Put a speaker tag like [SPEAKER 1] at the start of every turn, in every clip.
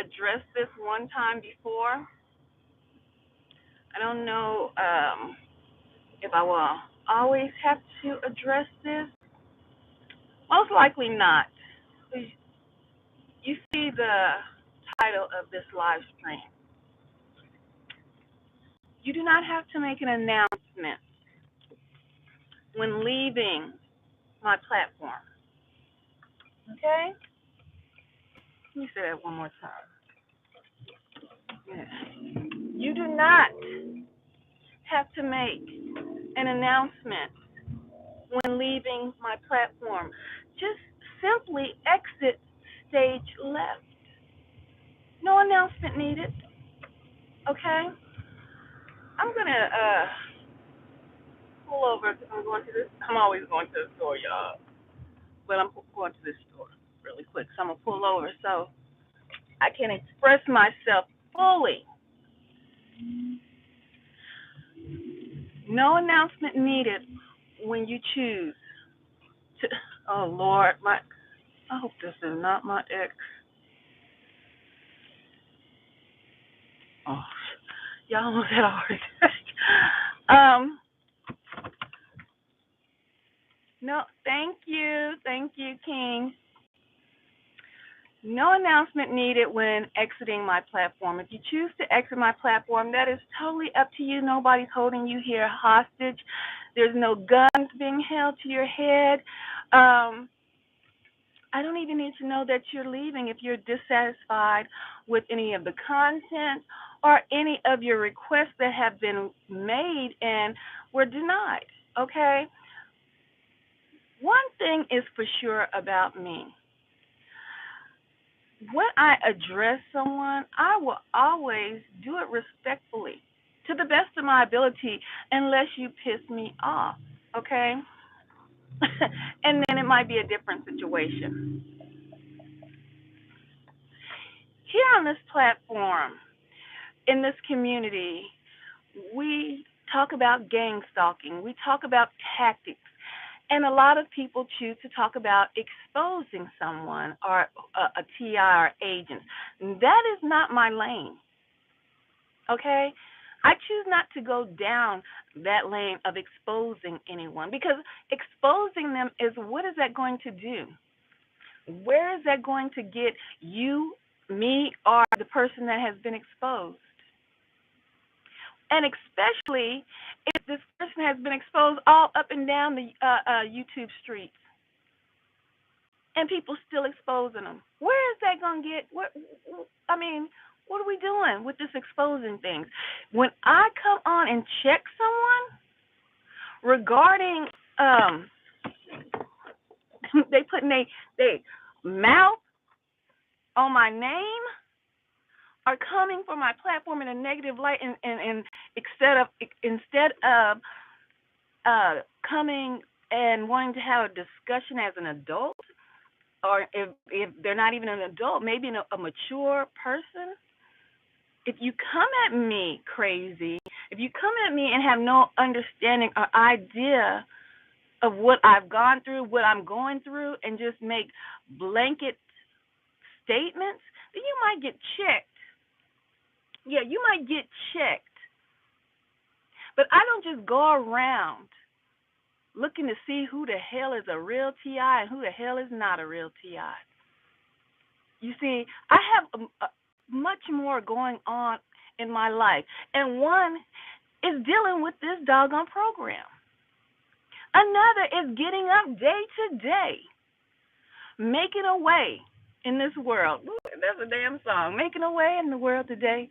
[SPEAKER 1] addressed this one time before. I don't know if I will always have to address this. Most likely not. You see the title of this live stream. You do not have to make an announcement when leaving my platform. Okay? Let me say that one more time. Yeah. You do not have to make an announcement when leaving my platform. Just simply exit stage left. No announcement needed. Okay? I'm gonna pull over because I'm going to this. I'm always going to the store, y'all. But I'm going to this store really quick, so I'm gonna pull over so I can express myself fully. No announcement needed when you choose to. Oh Lord, my. I hope this is not my ex. Oh, y'all almost had a heart attack. No, thank you, King. No announcement needed when exiting my platform. If you choose to exit my platform, that is totally up to you. Nobody's holding you here hostage. There's no guns being held to your head. I don't even need to know that you're leaving if you're dissatisfied with any of the content or any of your requests that have been made and were denied. Okay? One thing is for sure about me. When I address someone, I will always do it respectfully, to the best of my ability, unless you piss me off, okay? And then it might be a different situation. Here on this platform, in this community, we talk about gang stalking, we talk about tactics, and a lot of people choose to talk about exposing someone or a TI or agent. That is not my lane, okay? I choose not to go down that lane of exposing anyone because exposing them is what is that going to do? Where is that going to get you, me, or the person that has been exposed? And especially if this person has been exposed all up and down the YouTube streets, and people still exposing them. Where is that going to get? I mean, what are we doing with this exposing things? When I come on and check someone regarding, they putting they mouth on my name, are coming for my platform in a negative light, and instead of coming and wanting to have a discussion as an adult, or if they're not even an adult, maybe a mature person. If you come at me crazy, if you come at me and have no understanding or idea of what I've gone through, what I'm going through, and just make blanket statements, then you might get checked. Yeah, you might get checked. But I don't just go around looking to see who the hell is a real TI and who the hell is not a real TI. You see, I have much more going on in my life, and one is dealing with this doggone program. Another is getting up day to day, making a way in this world. Ooh, that's a damn song. Making a way in the world today.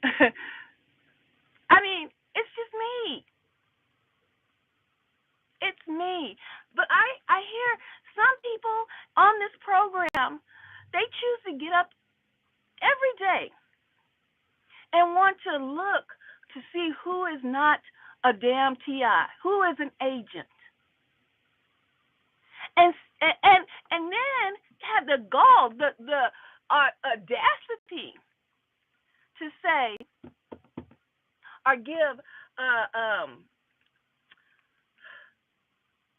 [SPEAKER 1] I mean, it's just me. It's me. But I hear some people on this program, they choose to get up every day and want to look to see who is not a damn TI, who is an agent. And and then have the gall, the audacity to say or give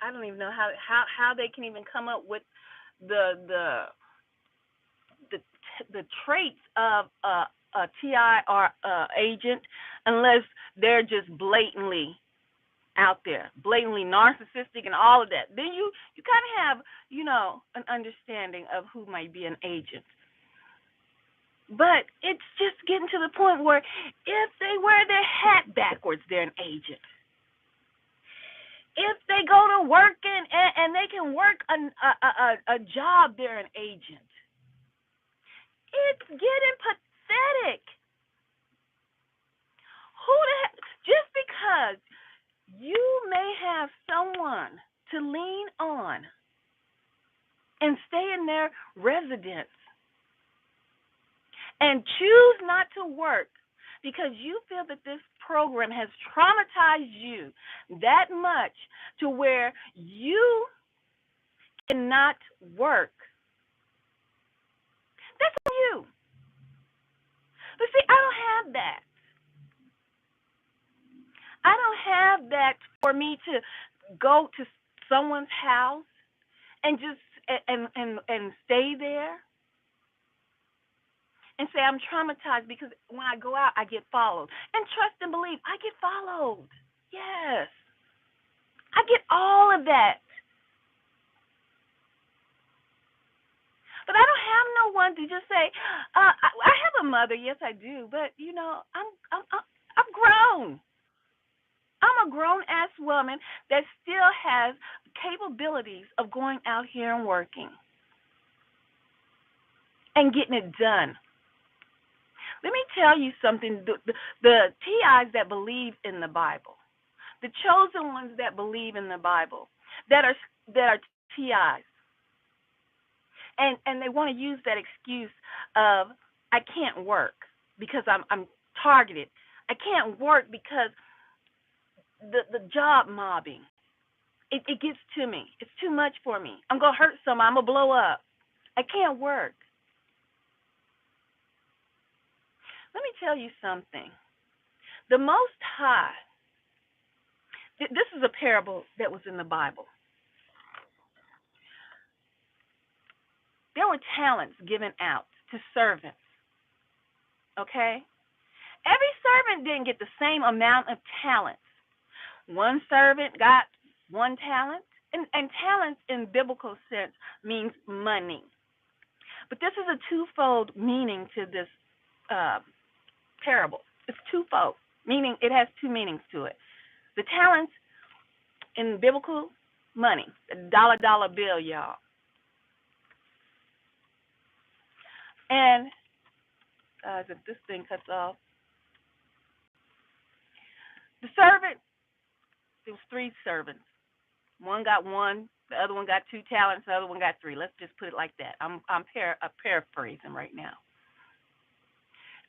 [SPEAKER 1] I don't even know how they can even come up with the the traits of a TI or agent unless they're just blatantly out there, blatantly narcissistic and all of that. Then you kind of have, an understanding of who might be an agent. But it's just getting to the point where if they wear their hat backwards, they're an agent. If they go to work and they can work a job, they're an agent. It's getting pathetic. Who the heck? Just because you may have someone to lean on and stay in their residence and choose not to work because you feel that this program has traumatized you that much to where you cannot work. That's on you. But see, I don't have that. I don't have that for me to go to someone's house and just and stay there and say I'm traumatized because when I go out I get followed. And trust and believe, I get followed. Yes. I get all of that. But I don't have no one to just say, I have a mother, yes I do, but I'm grown. I'm a grown ass woman that still has capabilities of going out here and working and getting it done. Let me tell you something. The TIs that believe in the Bible, the chosen ones that believe in the Bible, that are TIs, and they want to use that excuse of I can't work because I'm targeted. I can't work because the job mobbing. It gets to me. It's too much for me. I'm gonna hurt someone. I'm gonna blow up. I can't work. Let me tell you something. The Most High, this is a parable that was in the Bible. There were talents given out to servants, okay? Every servant didn't get the same amount of talents. One servant got one talent, and talents in biblical sense means money. But this is a twofold meaning to this parable. It's twofold, meaning it has two meanings to it. The talents in biblical money, the dollar bill, y'all. And if this thing cuts off, the servant, there was three servants. One got one, the other one got two talents, the other one got three. Let's just put it like that. I'm paraphrasing right now.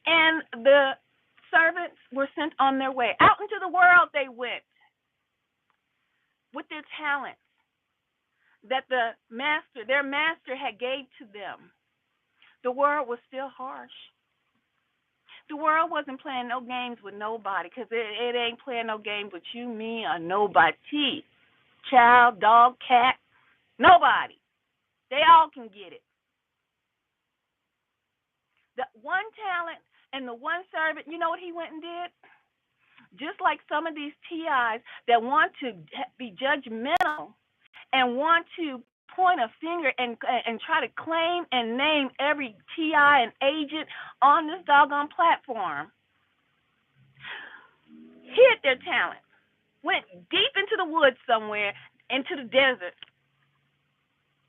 [SPEAKER 1] And the servants were sent on their way. Out into the world they went with their talents that their master had gave to them. The world was still harsh. The world wasn't playing no games with nobody because it ain't playing no games with you, me, or nobody. Child, dog, cat, nobody. They all can get it. The one talent and the one servant, you know what he went and did? Just like some of these TIs that want to be judgmental and want to point a finger and try to claim and name every TI and agent on this doggone platform, hid their talent, went deep into the woods somewhere, into the desert.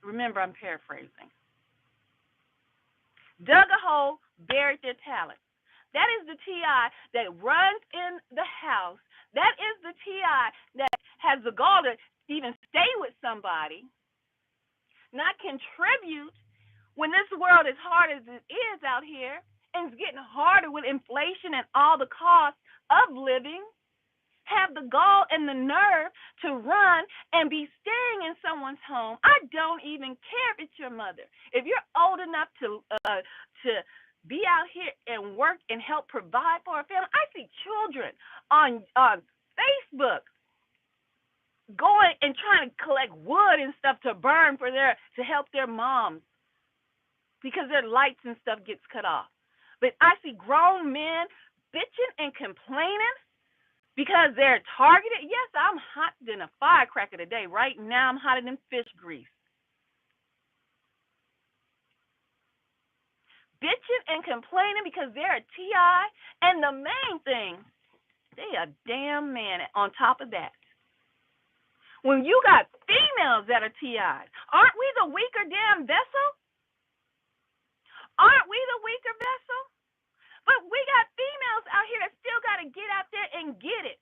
[SPEAKER 1] Remember, I'm paraphrasing. Dug a hole, buried their talent. That is the TI that runs in the house. That is the TI that has the gall to even stay with somebody, not contribute when this world is hard as it is out here, and it's getting harder with inflation and all the costs of living, have the gall and the nerve to run and be staying in someone's home. I don't even care if it's your mother. If you're old enough to be out here and work and help provide for a family, I see children on Facebook going and trying to collect wood and stuff to burn to help their moms because their lights and stuff gets cut off. But I see grown men bitching and complaining because they're targeted. Yes, I'm hotter than a firecracker today. Right now, I'm hotter than fish grease. Bitching and complaining because they're a TI. And the main thing, they a damn man on top of that. When you got females that are TIs, aren't we the weaker damn vessel? Aren't we the weaker vessel? But we got females out here that still got to get out there and get it.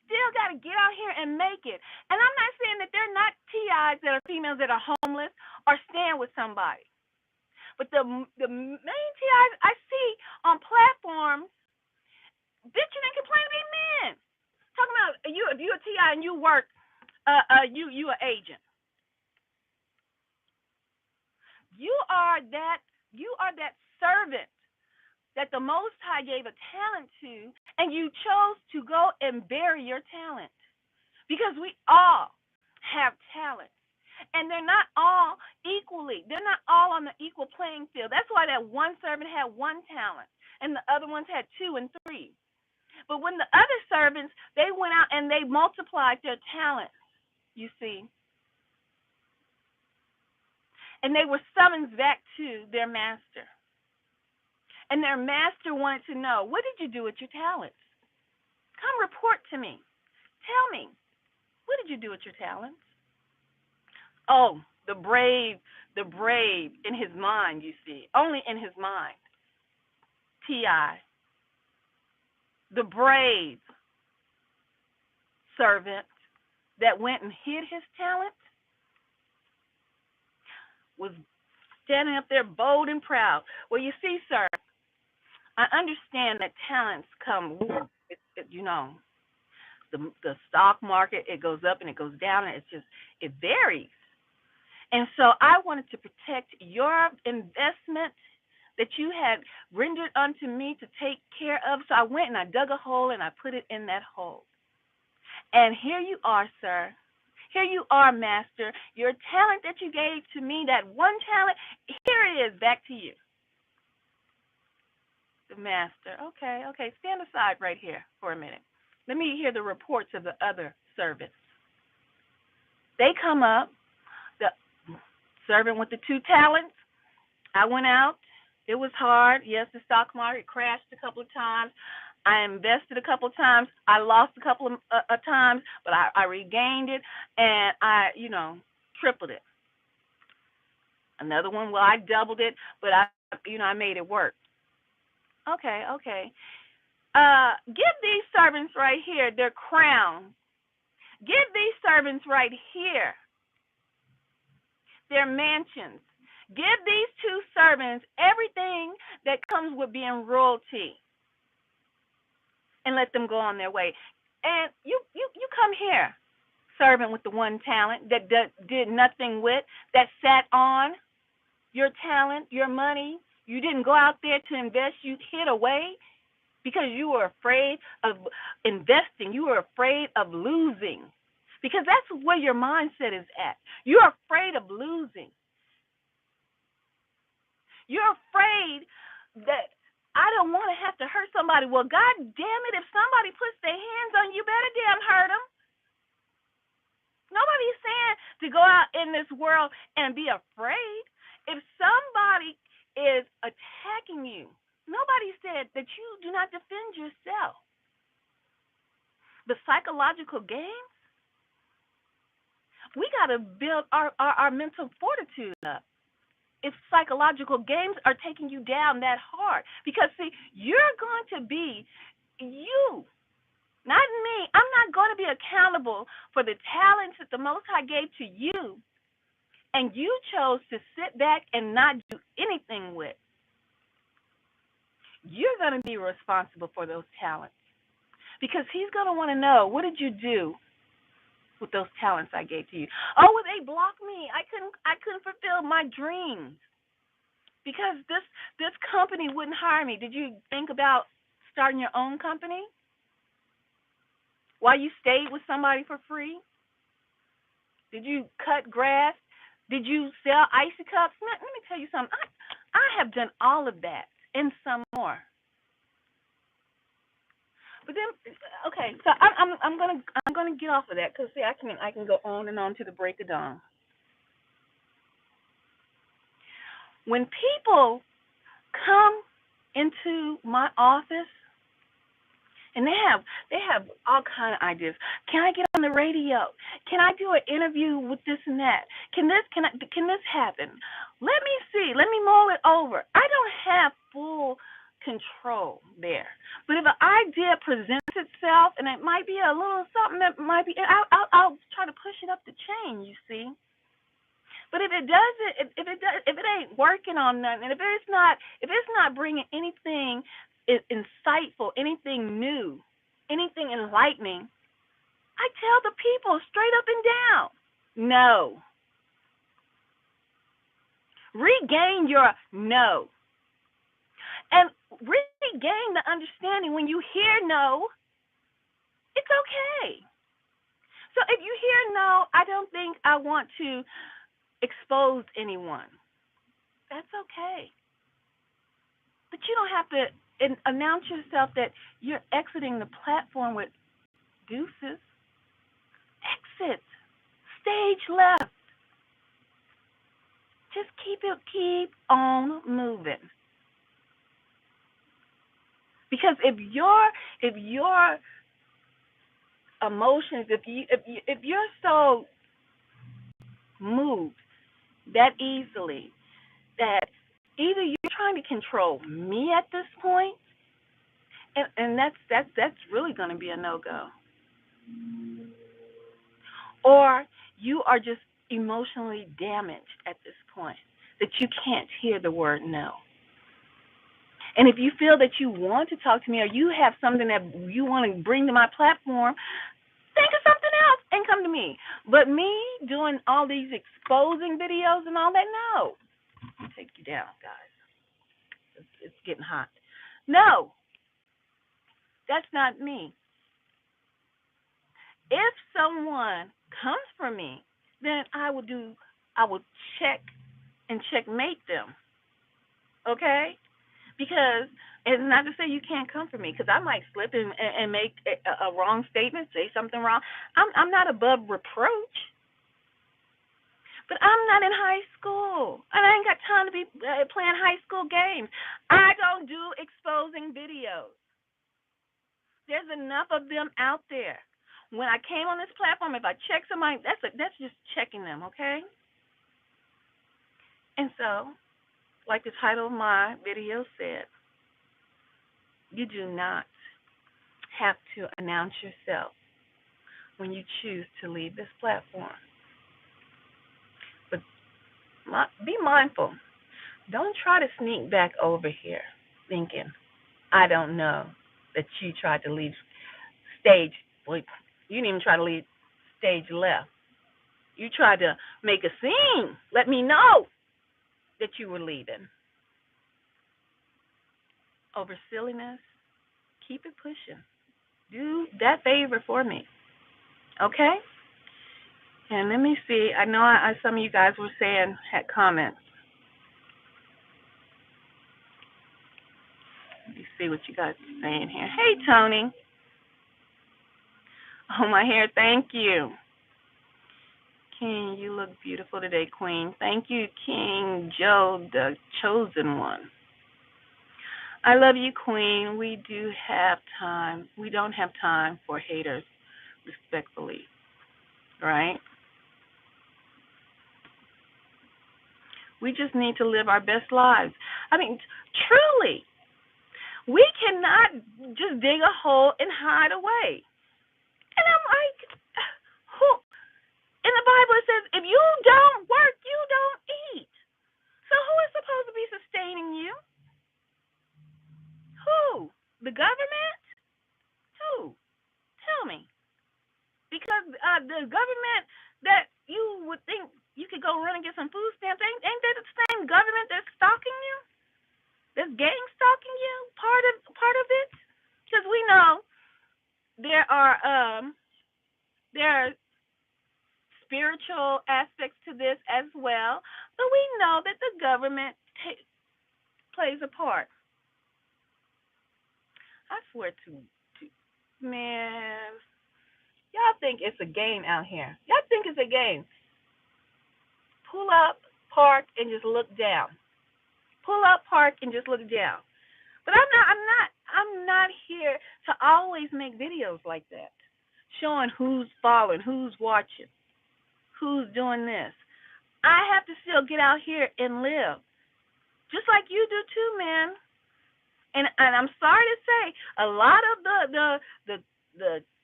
[SPEAKER 1] Still got to get out here and make it. And I'm not saying that they're not TIs that are females that are homeless or staying with somebody. But the main TIs I see on platforms bitching and complaining be men. Talking about you, if you're a TI and you work, you an agent. You are that servant that the Most High gave a talent to, and you chose to go and bury your talent. Because we all have talent. And they're not all equally. They're not all on the equal playing field. That's why that one servant had one talent, and the other ones had 2 and 3. But when the other servants, they went out and they multiplied their talents, you see. And they were summoned back to their master. And their master wanted to know, what did you do with your talents? Come report to me. Tell me, what did you do with your talents? Oh, the brave in his mind, you see. Only in his mind. T.I. The brave servant that went and hid his talent was standing up there bold and proud. Well, you see, sir, I understand that talents come, the stock market, it goes up and it goes down, and it varies. And so I wanted to protect your investment that you had rendered unto me to take care of. So I went and I dug a hole and I put it in that hole. And here you are, sir. Here you are, master. Your talent that you gave to me, that one talent, here it is, back to you. The master. Okay. Stand aside right here for a minute. Let me hear the reports of the other servants. They come up. The servant with the 2 talents. I went out. It was hard. Yes, the stock market crashed a couple of times. I invested a couple of times. I lost a couple of times, but I regained it, and I tripled it. Another one, well, I doubled it, but I made it work. Okay. Give these servants right here their crown. Give these servants right here their mansions. Give these 2 servants everything that comes with being royalty, and let them go on their way. And you come here, servant with the 1 talent that did nothing with, that sat on your talent, your money. You didn't go out there to invest. You hid away because you were afraid of investing. You were afraid of losing, because that's where your mindset is at. You're afraid of losing. You're afraid that I don't want to have to hurt somebody. Well, God damn it, if somebody puts their hands on you, better damn hurt them. Nobody's saying to go out in this world and be afraid. If somebody is attacking you, nobody said that you do not defend yourself. The psychological games, we got to build our mental fortitude up. If psychological games are taking you down that hard. Because, see, you're going to be you, not me. I'm not going to be accountable for the talents that the Most High gave to you, and you chose to sit back and not do anything with. You're going to be responsible for those talents, because he's going to want to know, what did you do with those talents I gave to you? Oh, well, they blocked me. I couldn't fulfill my dreams because this company wouldn't hire me. Did you think about starting your own company while you stayed with somebody for free? Did you cut grass Did you sell icy cups? Let me tell you something. I have done all of that and some more. But then, okay, so I'm gonna get off of that because see, I can go on and on to the break of dawn. When people come into my office and they have all kind of ideas. Can I get on the radio? Can I do an interview with this and that? Can this happen? Let me see. Let me mull it over. I don't have full control there. But if an idea presents itself and it might be a little something that might be, I'll try to push it up the chain. You see. But if it doesn't, if it ain't working on nothing, and if it's not bringing anything insightful, anything new, anything enlightening, I tell the people straight up and down, no. Regain your no, and regain the understanding when you hear no, it's okay. So if you hear no, I don't think I want to expose anyone. That's okay. But you don't have to announce yourself that you're exiting the platform with deuces. Exit. Stage left. Just keep on moving. Because if your emotions, if you're so moved that easily that either you're trying to control me at this point, and that's really going to be a no go, or you are just emotionally damaged at this point that you can't hear the word no. And if you feel that you want to talk to me or you have something that you want to bring to my platform, think of something else and come to me. But me doing all these exposing videos and all that, no. I'll take you down, guys. It's getting hot. No, that's not me. If someone comes for me, then I will check and checkmate them. Okay? Because it's not to say you can't come for me, because I might slip and make a wrong statement, say something wrong. I'm not above reproach, but I'm not in high school, and I ain't got time to be playing high school games. I don't do exposing videos. There's enough of them out there. When I came on this platform, if I check somebody, that's just checking them, okay? And so, like the title of my video said, you do not have to announce yourself when you choose to leave this platform. But be mindful. Don't try to sneak back over here thinking, I don't know that you tried to leave stage. Well, you didn't even try to leave stage left. You tried to make a scene. Let me know that you were leaving. Over silliness, keep it pushing. Do that favor for me, okay? And let me see. I know some of you guys were saying, had comments. Let me see what you guys are saying here. Hey, Tony. Oh, my hair, thank you. King, you look beautiful today, Queen. Thank you, King Joe, the chosen one. I love you, Queen. We do have time. We don't have time for haters, respectfully, right? We just need to live our best lives. I mean, truly, we cannot just dig a hole and hide away. And I'm like, who? In the Bible it says, if you don't work, you don't eat. So who is supposed to be sustaining you? Who? The government? Who? Tell me. Because the government that you would think you could go run and get some food stamps, ain't that the same government that's stalking you? That's gang stalking you? Part of it? Because we know there are spiritual aspects to this as well, but we know that the government plays a part. I swear to man, y'all think it's a game out here. Y'all think it's a game. Pull up, park, and just look down. Pull up, park, and just look down. But I'm not here to always make videos like that, showing who's following, who's watching, who's doing this. I have to still get out here and live, just like you do too, man. And I'm sorry to say, a lot of the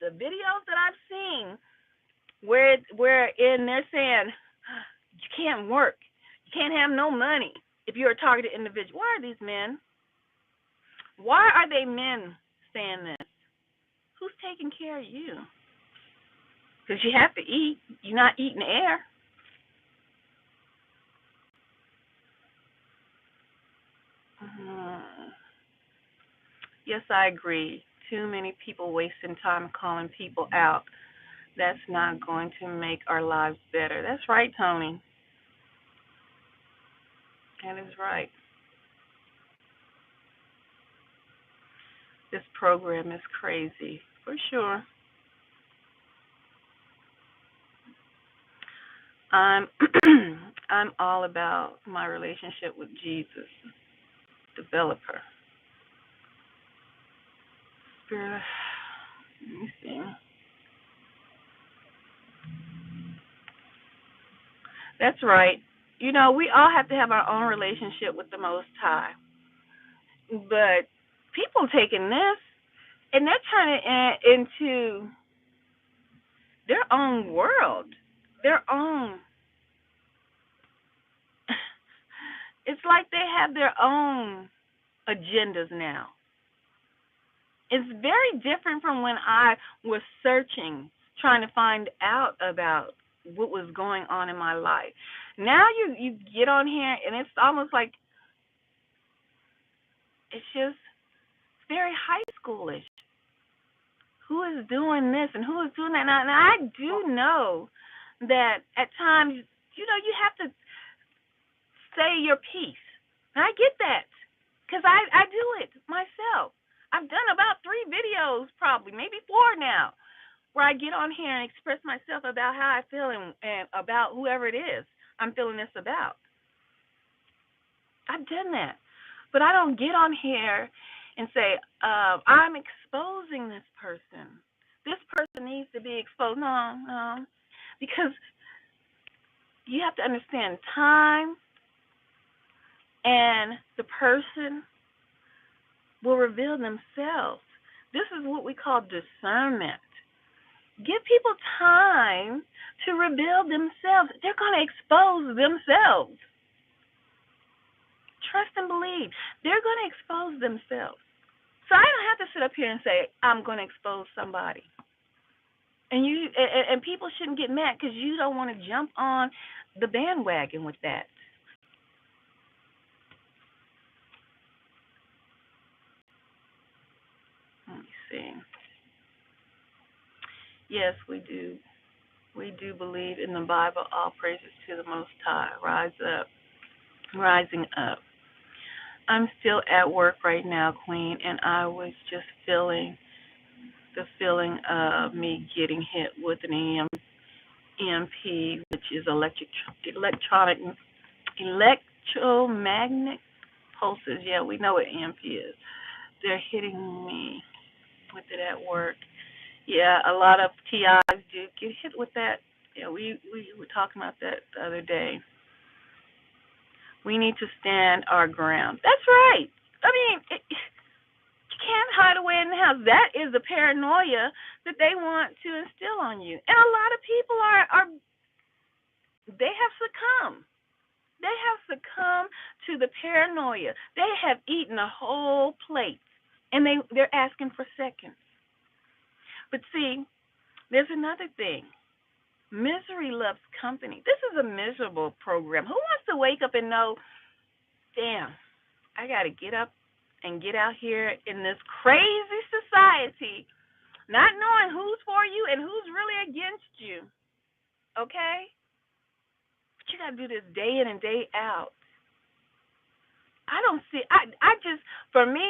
[SPEAKER 1] videos that I've seen wherein they're saying you can't work, you can't have no money if you're a targeted individual. Why are these men? Why are they men saying this? Who's taking care of you? Because you have to eat. You're not eating air. Yes, I agree. Too many people wasting time calling people out. That's not going to make our lives better. That's right, Tony. That is right. This program is crazy, for sure. I'm I'm all about my relationship with Jesus, developer. Spirit, let me see. That's right. You know, we all have to have our own relationship with the Most High. But people taking this and they're turning it into their own world, their own. It's like they have their own agendas now. It's very different from when I was searching, trying to find out about what was going on in my life. Now you get on here and it's almost like it's just very high schoolish. Who is doing this and who is doing that? And I do know that at times, you have to say your piece. And I get that because I do it myself. I've done about 3 videos, probably, maybe 4 now, where I get on here and express myself about how I feel and about whoever it is I'm feeling this about. I've done that. But I don't get on here and say, I'm exposing this person. This person needs to be exposed. No, no. Because you have to understand time and the person will reveal themselves. This is what we call discernment. Give people time to reveal themselves. They're going to expose themselves. Trust and believe. They're going to expose themselves. So I don't have to sit up here and say, I'm going to expose somebody. And people shouldn't get mad because you don't want to jump on the bandwagon with that. Let me see. Yes, we do. We do believe in the Bible. All praises to the Most High. Rise up. Rising up. I'm still at work right now, Queen, and I was just feeling the feeling of me getting hit with an EMP, which is electromagnetic pulses. Yeah, we know what EMP is. They're hitting me with it at work. Yeah, a lot of TIs do get hit with that. Yeah, we were talking about that the other day. We need to stand our ground. That's right. I mean, you can't hide away in the house. That is the paranoia that they want to instill on you. And a lot of people are they have succumbed. They have succumbed to the paranoia. They have eaten a whole plate, and they're asking for seconds. But see, there's another thing. Misery loves company. This is a miserable program. Who wants to wake up and know, damn, I got to get up and get out here in this crazy society, not knowing who's for you and who's really against you. okay? But you got to do this day in and day out. I don't see, I just, for me,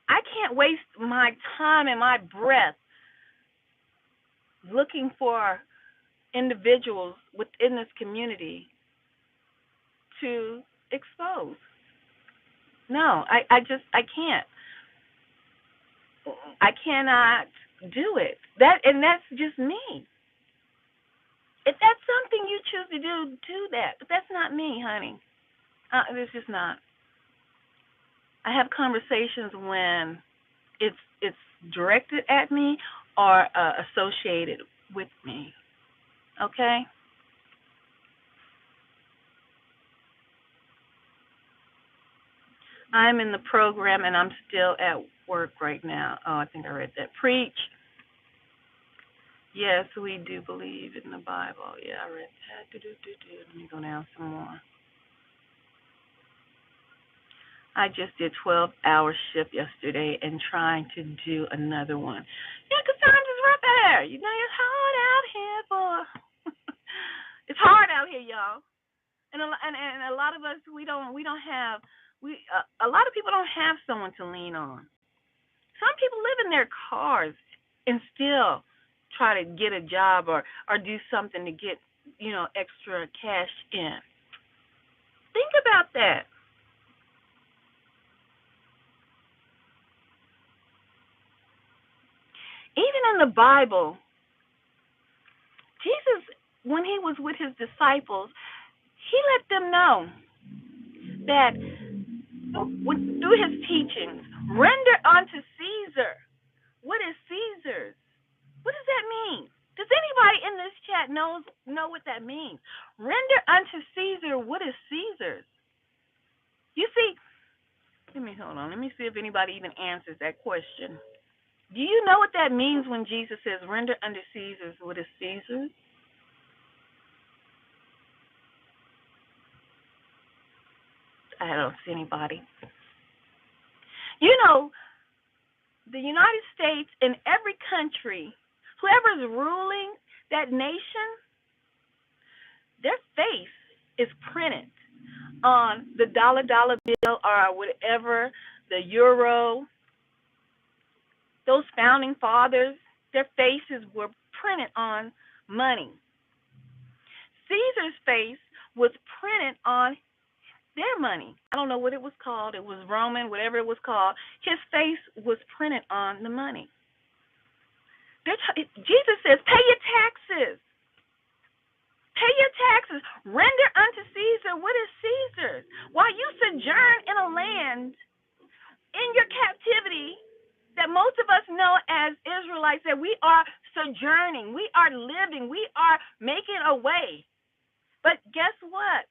[SPEAKER 1] I can't waste my time and my breath looking for individuals within this community to expose. No, I can't. I cannot do it. That's just me. If that's something you choose to do that. But that's not me, honey. It's just not. I have conversations when it's directed at me or associated with me. Okay? I'm in the program and I'm still at work right now. Oh, I think I read that. Preach. Yes, we do believe in the Bible. Yeah, I read that. Do. Let me go down some more. I just did 12-hour shift yesterday and trying to do another one. Yeah, 'cause times is rough out there. You know, it's hard out here, boy. It's hard out here, y'all. And a lot of us we don't have a lot of people don't have someone to lean on. Some people live in their cars and still try to get a job or do something to get, extra cash in. Think about that. Even in the Bible, Jesus, when he was with his disciples, he let them know that through his teachings, render unto Caesar what is Caesar's. What does that mean? Does anybody in this chat know what that means? Render unto Caesar what is Caesar's. You see, let me hold on. Let me see if anybody even answers that question. Do you know what that means when Jesus says, "Render unto Caesar what is Caesar's"? I don't see anybody. You know, the United States and every country, whoever's ruling that nation, their face is printed on the dollar bill or whatever, the euro. Those founding fathers, their faces were printed on money. Caesar's face was printed on their money. I don't know what it was called. It was Roman, whatever it was called. His face was printed on the money. Jesus says, pay your taxes. Pay your taxes. Render unto Caesar what is Caesar's. While you sojourn in a land in your captivity that most of us know as Israelites, that we are sojourning, we are living, we are making a way. But guess what?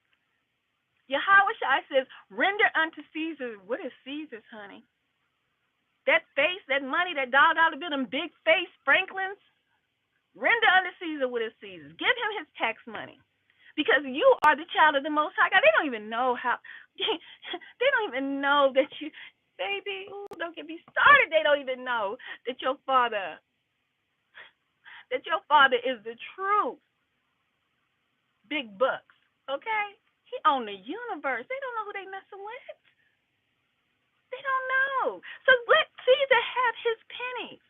[SPEAKER 1] Yahushua says, render unto Caesar what is Caesar's, honey. That face, that money, that dollar bill, them big face Franklins, render unto Caesar what is Caesar's. Give him his tax money. Because you are the child of the Most High God. They don't even know how, they don't even know that you, baby, ooh, don't get me started. They don't even know that your father is the true big bucks, okay? He owned the universe. They don't know who they messing with. They don't know. So let Caesar have his pennies.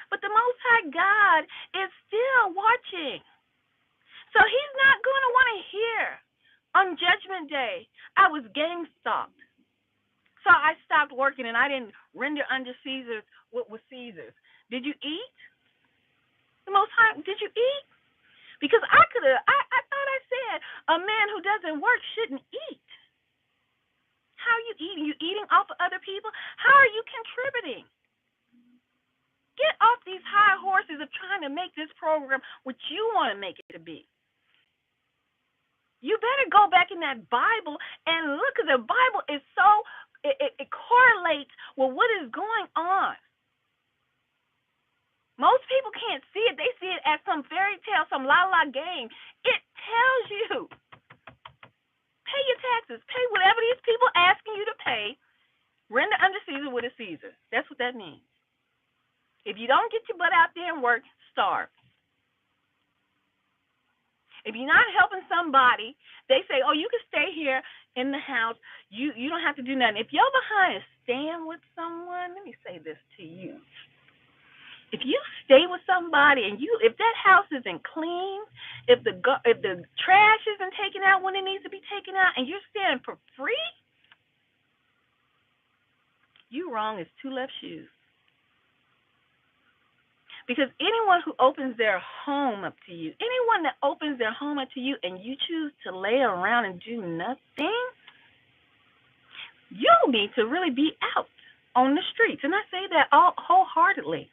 [SPEAKER 1] But the Most High God is still watching. So he's not going to want to hear on Judgment Day, I was gang stalked. So I stopped working and I didn't render unto Caesar what was Caesar's. Did you eat? The Most High, did you eat? Because I thought I said a man who doesn't work shouldn't eat. How are you eating? You eating off of other people? How are you contributing? Get off these high horses of trying to make this program what you want to make it to be. You better go back in that Bible and look, because the Bible is so, it correlates with what is going on. Most people can't see it. They see it as some fairy tale, some la-la game. It tells you. Pay your taxes. Pay whatever these people asking you to pay. Render unto Caesar what is Caesar. That's what that means. If you don't get your butt out there and work, starve. If you're not helping somebody, they say, "Oh, you can stay here in the house. You don't have to do nothing." If your behind is staying with someone, let me say this to you. If you stay with somebody and if that house isn't clean, if the trash isn't taken out when it needs to be taken out, and you're staying for free, you wrong as two left shoes. Because anyone who opens their home up to you, anyone that opens their home up to you, and you choose to lay around and do nothing, you need to really be out on the streets. And I say that all wholeheartedly.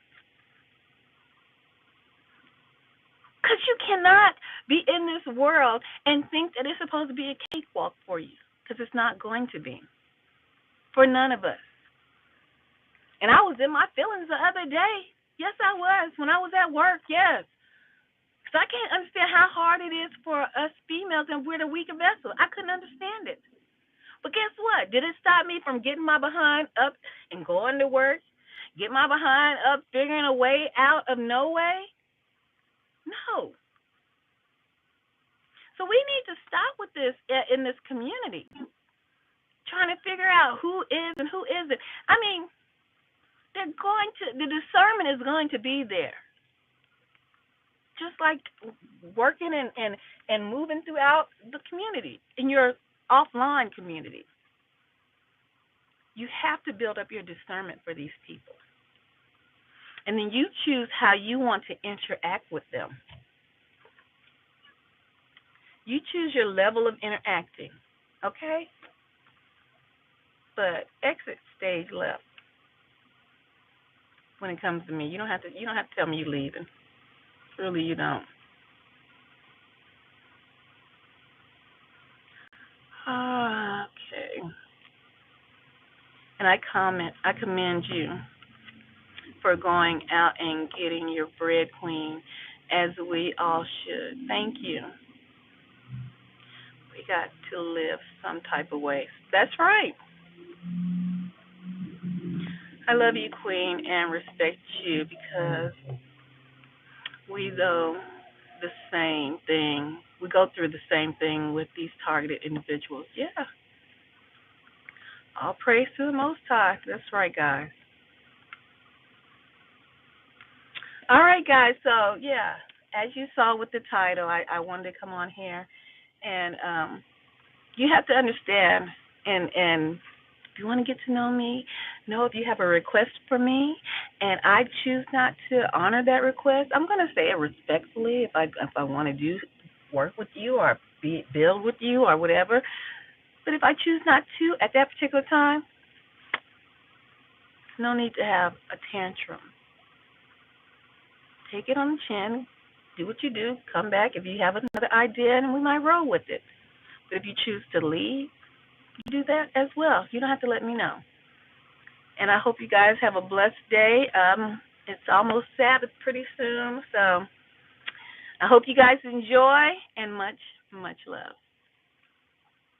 [SPEAKER 1] Because you cannot be in this world and think that it's supposed to be a cakewalk for you. Because it's not going to be. For none of us. And I was in my feelings the other day. Yes, I was. When I was at work, yes. Because I can't understand how hard it is for us females, and we're the weaker vessel. I couldn't understand it. But guess what? Did it stop me from getting my behind up and going to work? Get my behind up, figuring a way out of no way? No. So we need to stop with this in this community, trying to figure out who is and who isn't. I mean, the discernment is going to be there. Just like working and moving throughout the community, in your offline community. You have to build up your discernment for these people. And then you choose how you want to interact with them. You choose your level of interacting, okay? But exit stage left when it comes to me. You don't have to tell me you're leaving. Really, you don't. Okay. And I commend you for going out and getting your bread, Queen, as we all should. Thank you. We got to live some type of way. That's right. I love you, Queen, and respect you because we go the same thing. We go through the same thing with these targeted individuals. Yeah. All praise to the Most High. That's right, guys. All right, guys. So, yeah, as you saw with the title, I wanted to come on here. And you have to understand, and if you want to get to know me, know if you have a request for me, and I choose not to honor that request, I'm going to say it respectfully if I want to do work with you or build with you or whatever. But if I choose not to at that particular time, no need to have a tantrum. Take it on the chin, do what you do, come back if you have another idea, and we might roll with it. But if you choose to leave, you do that as well. You don't have to let me know. And I hope you guys have a blessed day. It's almost Sabbath pretty soon, so I hope you guys enjoy, and much, much love.